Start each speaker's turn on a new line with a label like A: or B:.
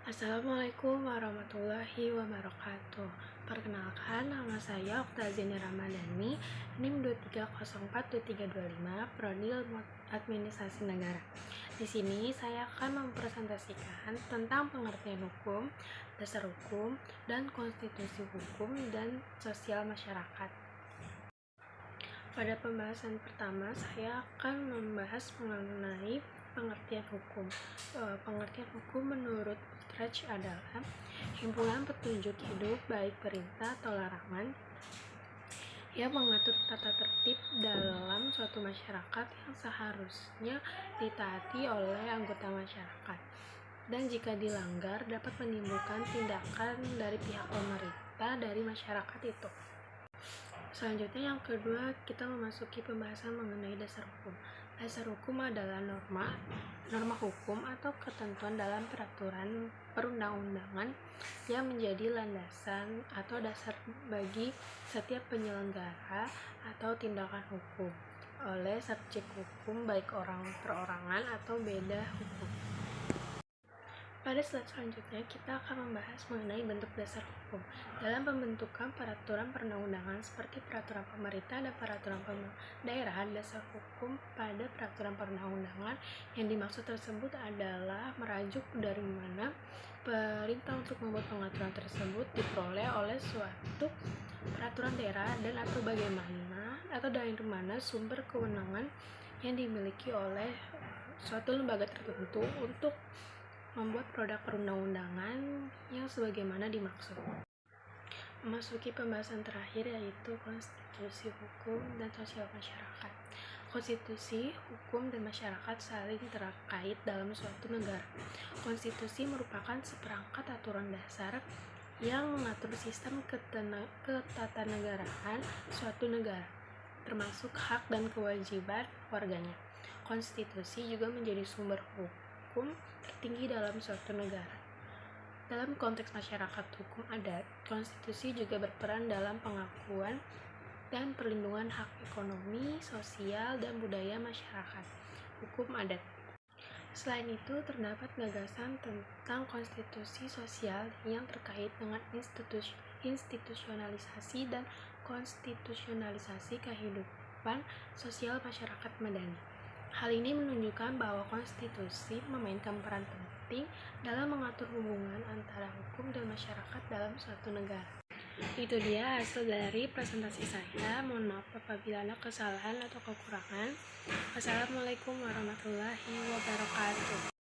A: Assalamualaikum warahmatullahi wabarakatuh. Perkenalkan, nama saya Oktazini Ramadhani, NIM 23042325, Prodi Ilmu Administrasi Negara. Di sini saya akan mempresentasikan tentang pengertian hukum, dasar hukum, dan konstitusi hukum dan sosial masyarakat. Pada pembahasan pertama, saya akan membahas mengenai pengertian hukum. Pengertian hukum menurut Utrecht adalah himpunan petunjuk hidup baik perintah atau larangan yang mengatur tata tertib dalam suatu masyarakat yang seharusnya ditaati oleh anggota masyarakat, dan jika dilanggar dapat menimbulkan tindakan dari pihak pemerintah dari masyarakat itu. Selanjutnya yang kedua, kita memasuki pembahasan mengenai dasar hukum. Dasar hukum adalah norma hukum atau ketentuan dalam peraturan perundang-undangan yang menjadi landasan atau dasar bagi setiap penyelenggara atau tindakan hukum oleh subjek hukum baik orang perorangan atau beda hukum. Pada slide selanjutnya, kita akan membahas mengenai bentuk dasar hukum. Dalam pembentukan peraturan perundang-undangan seperti peraturan pemerintah dan peraturan daerah, dasar hukum pada peraturan perundang-undangan yang dimaksud tersebut adalah merujuk dari mana perintah untuk membuat pengaturan tersebut diperoleh oleh suatu peraturan daerah dan atau bagaimana atau dari mana sumber kewenangan yang dimiliki oleh suatu lembaga tertentu untuk membuat produk perundang-undangan yang sebagaimana dimaksud. Memasuki pembahasan terakhir, yaitu konstitusi hukum dan sosial masyarakat. Konstitusi, hukum, dan masyarakat saling terkait dalam suatu negara. Konstitusi merupakan seperangkat aturan dasar yang mengatur sistem ketatanegaraan suatu negara, termasuk hak dan kewajiban warganya. Konstitusi juga menjadi sumber hukum tertinggi dalam suatu negara. Dalam konteks masyarakat hukum adat, konstitusi juga berperan dalam pengakuan dan perlindungan hak ekonomi, sosial, dan budaya masyarakat hukum adat. Selain itu, terdapat gagasan tentang konstitusi sosial yang terkait dengan institusionalisasi dan konstitusionalisasi kehidupan sosial masyarakat madani. Hal ini menunjukkan bahwa konstitusi memainkan peran penting dalam mengatur hubungan antara hukum dan masyarakat dalam suatu negara. Itu dia hasil dari presentasi saya. Mohon maaf apabila ada kesalahan atau kekurangan. Wassalamualaikum warahmatullahi wabarakatuh.